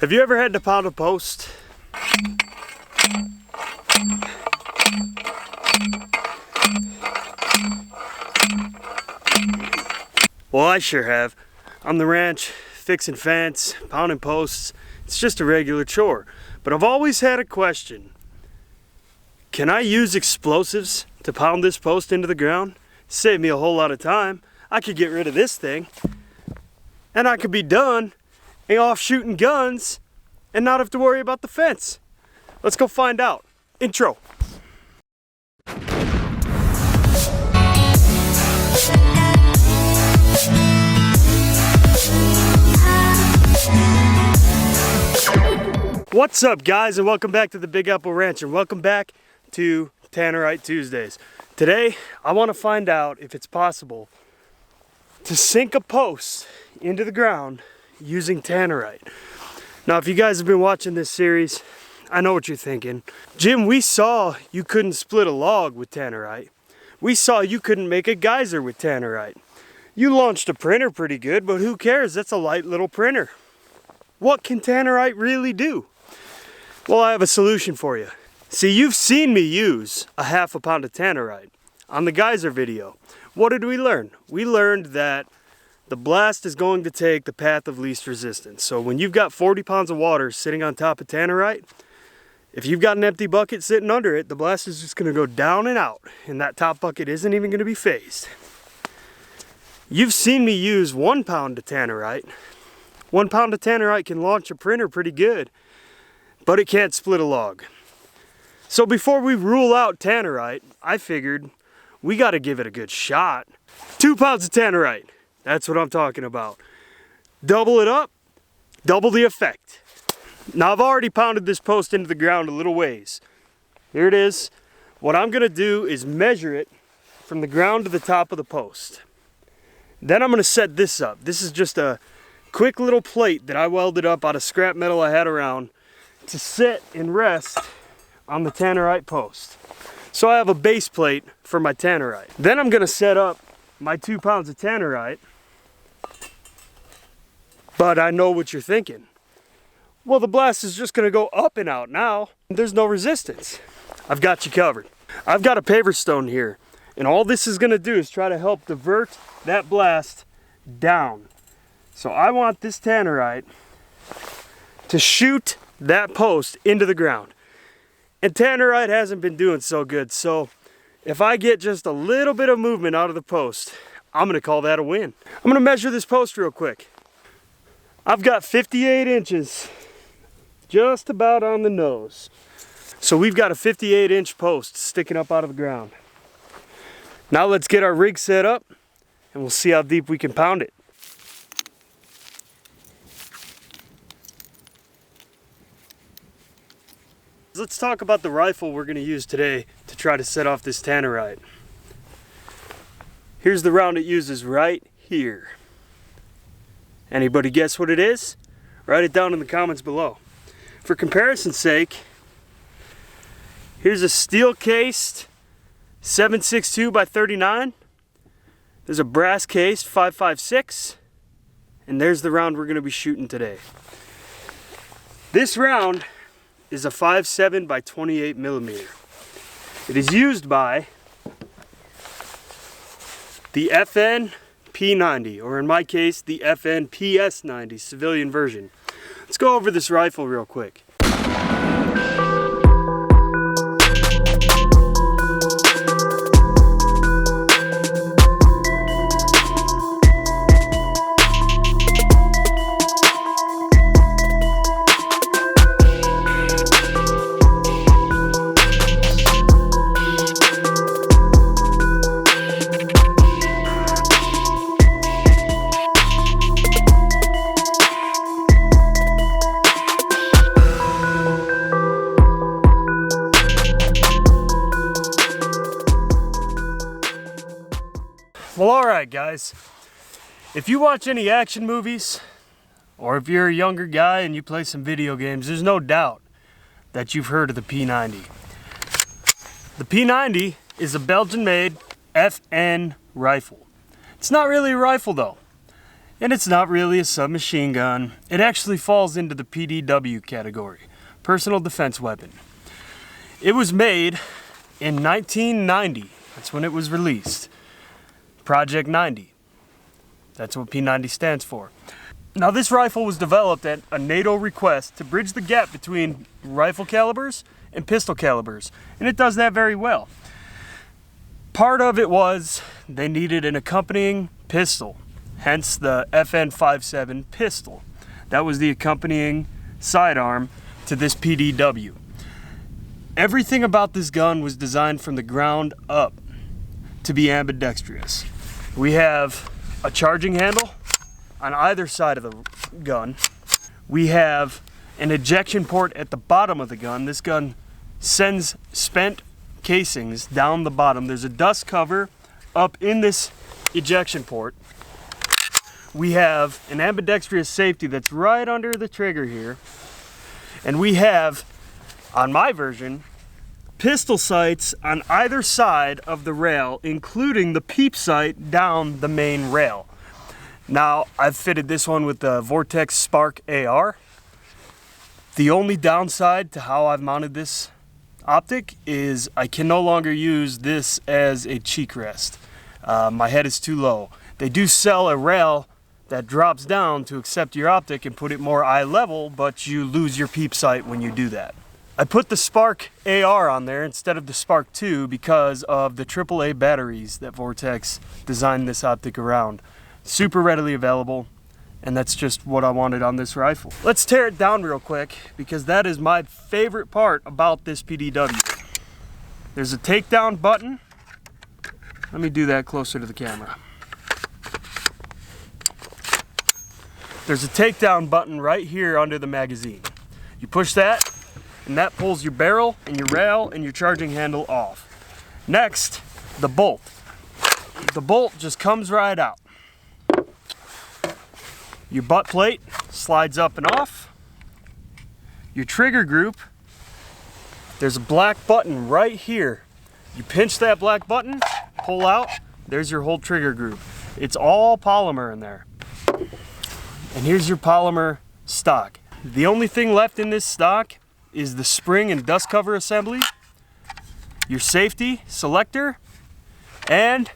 Have you ever had to pound a post? Well, I sure have. On the ranch, fixing fence, pounding posts, it's just a regular chore. But I've always had a question. Can I use explosives to pound this post into the ground? Save me a whole lot of time. I could get rid of this thing, and I could be done and off shooting guns and not have to worry about the fence. Let's go find out. Intro. What's up, guys, and welcome back to the Big Apple Ranch, and welcome back to Tannerite Tuesdays. Today I want to find out if it's possible to sink a post into the ground using Tannerite. Now, if you guys have been watching this series, I know what you're thinking. Jim, we saw you couldn't split a log with Tannerite. We saw you couldn't make a geyser with Tannerite. You launched a printer pretty good, but who cares? That's a light little printer. What can Tannerite really do? Well, I have a solution for you. See, you've seen me use a half a pound of Tannerite on the geyser video. What did we learn? We learned that the blast is going to take the path of least resistance. So when you've got 40 pounds of water sitting on top of Tannerite, if you've got an empty bucket sitting under it, the blast is just going to go down and out, and that top bucket isn't even going to be phased. You've seen me use 1 pound of Tannerite. 1 pound of Tannerite can launch a printer pretty good, but it can't split a log. So before we rule out Tannerite, I figured we got to give it a good shot. 2 pounds of Tannerite. That's what I'm talking about. Double it up, double the effect. Now, I've already pounded this post into the ground a little ways. Here it is. What I'm gonna do is measure it from the ground to the top of the post. Then I'm gonna set this up. This is just a quick little plate that I welded up out of scrap metal I had around to sit and rest on the Tannerite post. So I have a base plate for my Tannerite. Then I'm gonna set up my 2 pounds of Tannerite. But I know what you're thinking. Well, the blast is just gonna go up and out now. There's no resistance. I've got you covered. I've got a paver stone here, and all this is gonna do is try to help divert that blast down. So I want this Tannerite to shoot that post into the ground. And Tannerite hasn't been doing so good, so if I get just a little bit of movement out of the post, I'm gonna call that a win. I'm gonna measure this post real quick. I've got 58 inches, just about on the nose. So we've got a 58-inch post sticking up out of the ground. Now let's get our rig set up, and we'll see how deep we can pound it. Let's talk about the rifle we're going to use today to try to set off this Tannerite. Here's the round it uses right here. Anybody guess what it is? Write it down in the comments below. For comparison's sake, here's a steel-cased 7.62 by 39. There's a brass-cased 5.56. And there's the round we're going to be shooting today. This round is a 5.7 by 28 millimeter. It is used by the FN P90, or in my case, the FN PS90 civilian version. Let's go over this rifle real quick. Well, alright guys, if you watch any action movies, or if you're a younger guy and you play some video games, there's no doubt that you've heard of the P90. The P90 is a Belgian-made FN rifle. It's not really a rifle though. And it's not really a submachine gun. It actually falls into the PDW category, personal defense weapon. It was made in 1990. That's when it was released. Project 90. That's what P90 stands for. Now this rifle was developed at a NATO request to bridge the gap between rifle calibers and pistol calibers, and it does that very well. Part of it was they needed an accompanying pistol, hence the FN57 pistol. That was the accompanying sidearm to this PDW. Everything about this gun was designed from the ground up to be ambidextrous. We have a charging handle on either side of the gun. We have an ejection port at the bottom of the gun. This gun sends spent casings down the bottom. There's a dust cover up in this ejection port. We have an ambidextrous safety that's right under the trigger here. And we have, on my version, pistol sights on either side of the rail, including the peep sight down the main rail. Now, I've fitted this one with the Vortex Spark AR. The only downside to how I've mounted this optic is I can no longer use this as a cheek rest. My head is too low. They do sell a rail that drops down to accept your optic and put it more eye level, but you lose your peep sight when you do that. I put the Spark AR on there instead of the Spark 2 because of the AAA batteries that Vortex designed this optic around. Super readily available, and that's just what I wanted on this rifle. Let's tear it down real quick because that is my favorite part about this PDW. There's a takedown button. Let me do that closer to the camera. There's a takedown button right here under the magazine. You push that, and that pulls your barrel and your rail and your charging handle off. Next, the bolt. The bolt just comes right out. Your butt plate slides up and off. Your trigger group, there's a black button right here. You pinch that black button, pull out, there's your whole trigger group. It's all polymer in there. And here's your polymer stock. The only thing left in this stock is the spring and dust cover assembly, your safety selector, and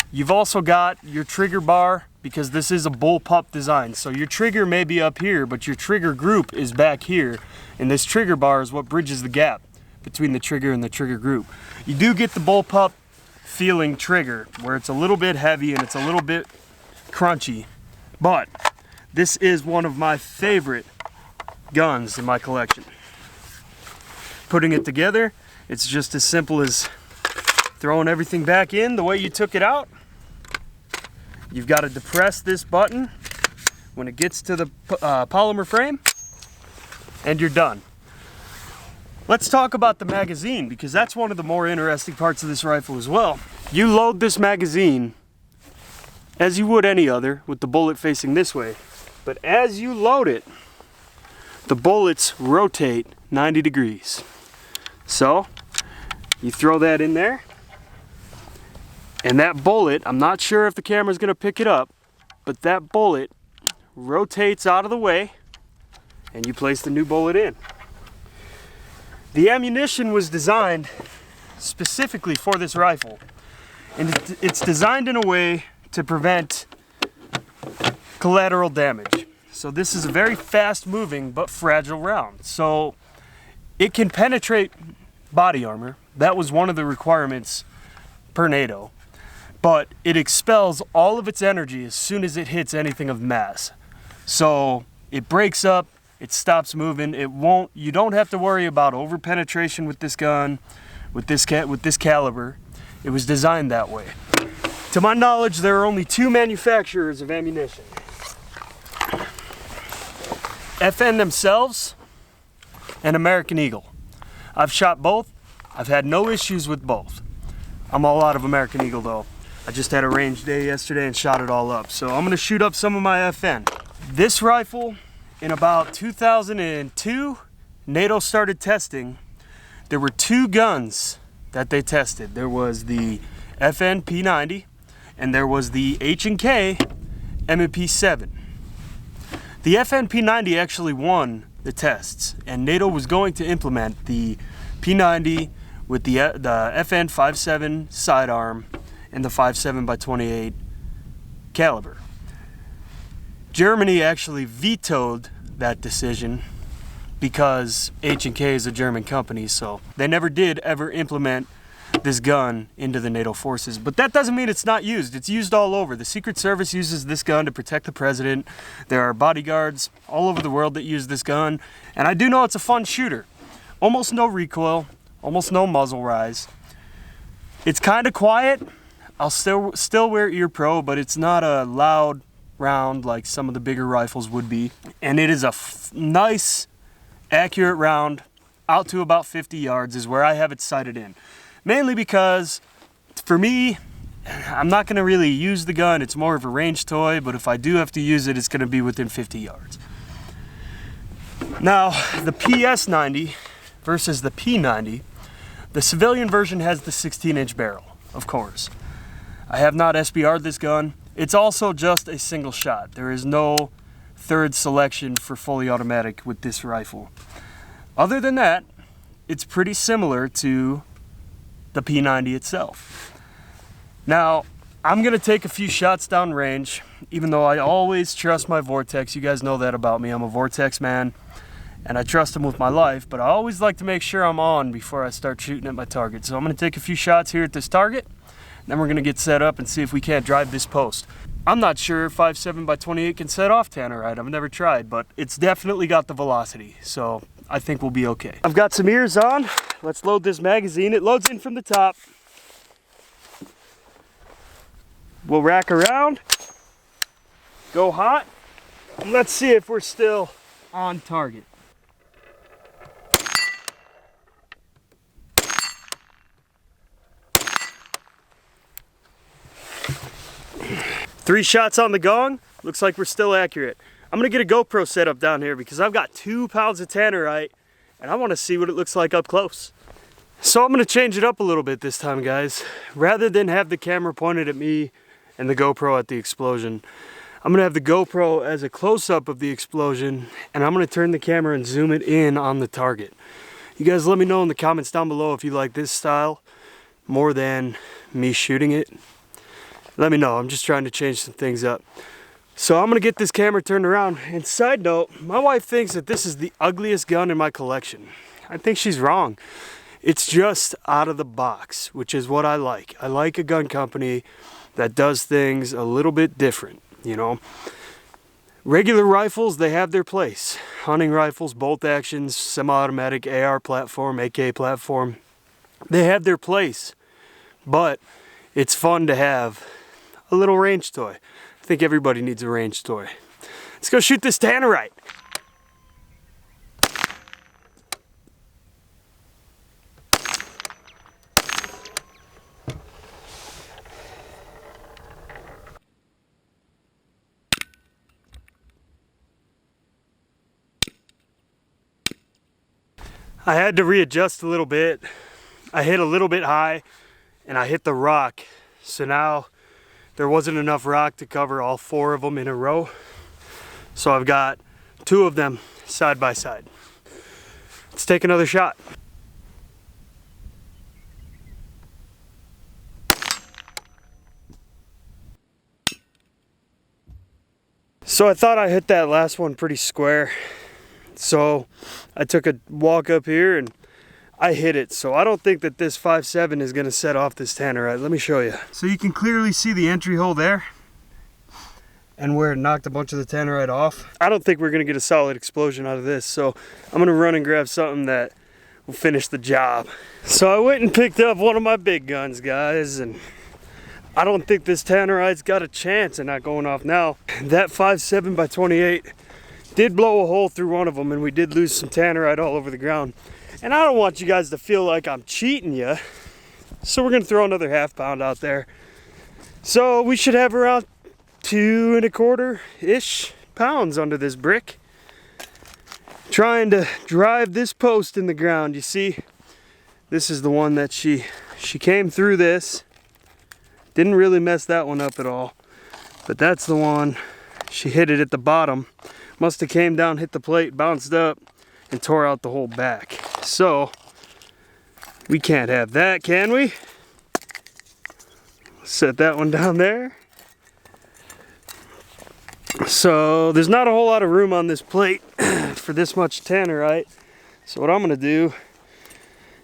you've also got your trigger bar because this is a bullpup design. So your trigger may be up here, but your trigger group is back here, and this trigger bar is what bridges the gap between the trigger and the trigger group. You do get the bullpup feeling trigger where it's a little bit heavy and it's a little bit crunchy, but this is one of my favorite guns in my collection. Putting it together, it's just as simple as throwing everything back in the way you took it out. You've got to depress this button when it gets to the polymer frame, and you're done. Let's talk about the magazine because that's one of the more interesting parts of this rifle as well. You load this magazine as you would any other with the bullet facing this way, but as you load it, the bullets rotate 90 degrees. So you throw that in there, and that bullet, I'm not sure if the camera's gonna pick it up, but that bullet rotates out of the way and you place the new bullet in. The ammunition was designed specifically for this rifle, and it's designed in a way to prevent collateral damage. So this is a very fast moving but fragile round. So it can penetrate body armor. That was one of the requirements per NATO. But it expels all of its energy as soon as it hits anything of mass. So it breaks up, it stops moving, you don't have to worry about over penetration with this gun, with this caliber. It was designed that way. To my knowledge, there are only two manufacturers of ammunition. FN themselves and American Eagle. I've shot both. I've had no issues with both. I'm all out of American Eagle though. I just had a range day yesterday and shot it all up. So I'm gonna shoot up some of my FN. This rifle, in about 2002, NATO started testing. There were two guns that they tested. There was the FN P90 and there was the H&K M&P 7. The FN-P90 actually won the tests, and NATO was going to implement the P90 with the FN-57 sidearm and the 5.7x28 caliber. Germany actually vetoed that decision because H&K is a German company, so they never did ever implement this gun into the NATO forces. But that doesn't mean it's not used. It's used all over. The Secret Service uses this gun to protect the president. There are bodyguards all over the world that use this gun. And I do know it's a fun shooter. Almost no recoil, almost no muzzle rise. It's kind of quiet. I'll still wear ear pro, but it's not a loud round like some of the bigger rifles would be. And it is a nice, accurate round out to about 50 yards is where I have it sighted in. Mainly because, for me, I'm not going to really use the gun. It's more of a range toy, but if I do have to use it, it's going to be within 50 yards. Now, the PS90 versus the P90, the civilian version has the 16-inch barrel, of course. I have not SBR'd this gun. It's also just a single shot. There is no third selection for fully automatic with this rifle. Other than that, it's pretty similar to the P90 itself. Now, I'm gonna take a few shots down range, even though I always trust my Vortex. You guys know that about me. I'm a Vortex man, and I trust them with my life, but I always like to make sure I'm on before I start shooting at my target. So I'm gonna take a few shots here at this target, and then we're gonna get set up and see if we can't drive this post. I'm not sure 5.7x28 can set off Tannerite. I've never tried, but it's definitely got the velocity, so I think we'll be okay. I've got some ears on. Let's load this magazine. It loads in from the top. We'll rack around, go hot, and let's see if we're still on target. Three shots on the gong. Looks like we're still accurate. I'm gonna get a GoPro set up down here because I've got 2 pounds of Tannerite and I want to see what it looks like up close. So I'm gonna change it up a little bit this time, guys. Rather than have the camera pointed at me and the GoPro at the explosion, I'm gonna have the GoPro as a close-up of the explosion, and I'm gonna turn the camera and zoom it in on the target. You guys let me know in the comments down below if you like this style more than me shooting it. Let me know. I'm just trying to change some things up. So I'm gonna get this camera turned around. And side note, my wife thinks that this is the ugliest gun in my collection. I think she's wrong. It's just out of the box, which is what I like. I like a gun company that does things a little bit different, you know. Regular rifles, they have their place. Hunting rifles, bolt actions, semi-automatic AR platform, AK platform, they have their place. But it's fun to have a little range toy. I think everybody needs a range toy. Let's go shoot this Tannerite. I had to readjust a little bit. I hit a little bit high and I hit the rock. So now there wasn't enough rock to cover all 4 of them in a row. So I've got 2 of them side by side. Let's take another shot. So I thought I hit that last one pretty square. So I took a walk up here and I hit it. So I don't think that this 5.7 is going to set off this Tannerite. Let me show you. So you can clearly see the entry hole there and where it knocked a bunch of the Tannerite off. I don't think we're going to get a solid explosion out of this. So I'm going to run and grab something that will finish the job. So I went and picked up one of my big guns, guys, and I don't think this Tannerite's got a chance of not going off now. That 5.7x28 did blow a hole through one of them, and we did lose some Tannerite all over the ground. And I don't want you guys to feel like I'm cheating you. So we're gonna throw another ½ pound out there. So we should have around 2 1/4-ish pounds under this brick. Trying to drive this post in the ground. You see, this is the one that she came through this. Didn't really mess that one up at all. But that's the one she hit it at the bottom. Must have came down, hit the plate, bounced up, and tore out the whole back. So, we can't have that, can we? Set that one down there. So, there's not a whole lot of room on this plate for this much Tannerite. So what I'm gonna do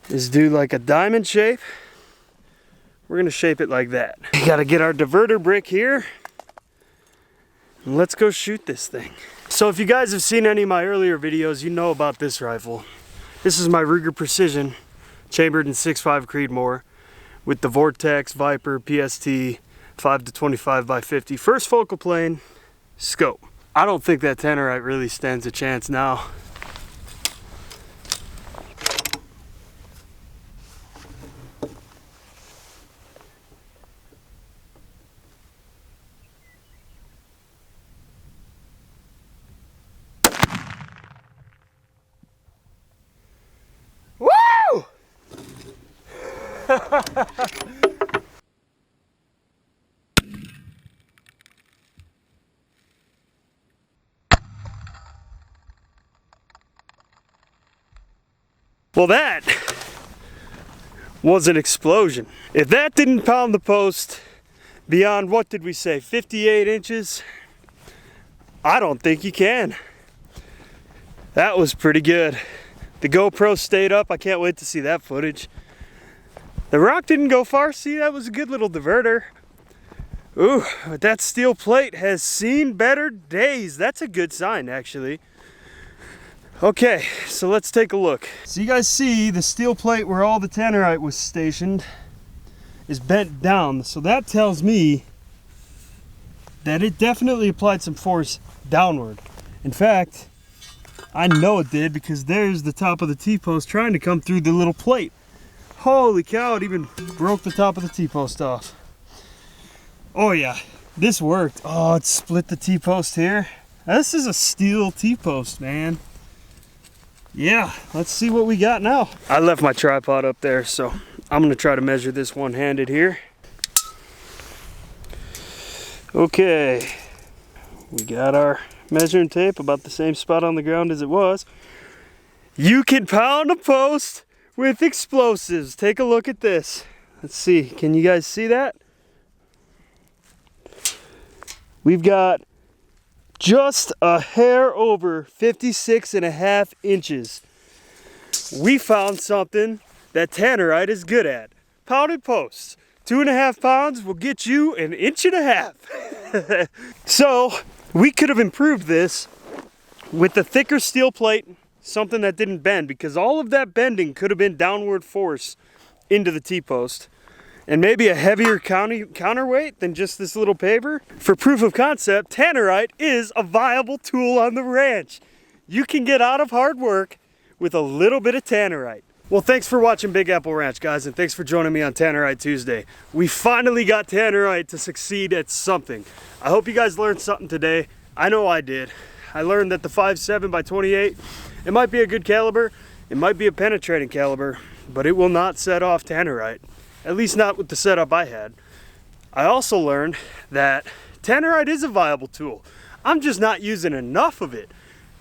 is do like a diamond shape. We're gonna shape it like that. We gotta get our diverter brick here. And let's go shoot this thing. So if you guys have seen any of my earlier videos, you know about this rifle. This is my Ruger Precision, chambered in 6.5 Creedmoor with the Vortex Viper PST 5-25x50 first focal plane scope. I don't think that Tannerite really stands a chance now. Woo! Well, that was an explosion. If that didn't pound the post beyond, what did we say, 58 inches? I don't think you can. That was pretty good. The GoPro stayed up. I can't wait to see that footage. The rock didn't go far. See, that was a good little diverter. Ooh, but that steel plate has seen better days. That's a good sign, actually. Okay, so let's take a look. So you guys see the steel plate where all the Tannerite was stationed is bent down. So that tells me that it definitely applied some force downward. In fact, I know it did because there's the top of the T-post trying to come through the little plate. Holy cow, it even broke the top of the T-post off. Oh yeah, this worked. Oh, it split the T-post here. This is a steel T-post, man. Yeah, let's see what we got now. I left my tripod up there, so I'm gonna try to measure this one-handed here. Okay, we got our measuring tape about the same spot on the ground as it was. You can pound a post with explosives. Take a look at this. Let's see, can you guys see that? We've got just a hair over 56.5 inches. We found something that Tannerite is good at. Pounded posts. 2.5 pounds will get you 1.5 inches. So we could have improved this with a thicker steel plate, something that didn't bend, because all of that bending could have been downward force into the T-post. And maybe a heavier counterweight than just this little paver. For proof of concept, Tannerite is a viable tool on the ranch. You can get out of hard work with a little bit of Tannerite. Well, thanks for watching Big Apple Ranch, guys, and thanks for joining me on Tannerite Tuesday. We finally got Tannerite to succeed at something. I hope you guys learned something today. I know I did. I learned that the 5.7x28, it might be a good caliber, it might be a penetrating caliber, but it will not set off Tannerite. At least not with the setup I had. I also learned that Tannerite is a viable tool. I'm just not using enough of it.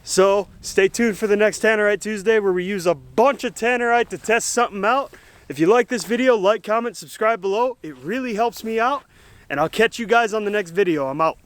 So stay tuned for the next Tannerite Tuesday where we use a bunch of Tannerite to test something out. If you like this video, like, comment, subscribe below. It really helps me out. And I'll catch you guys on the next video. I'm out.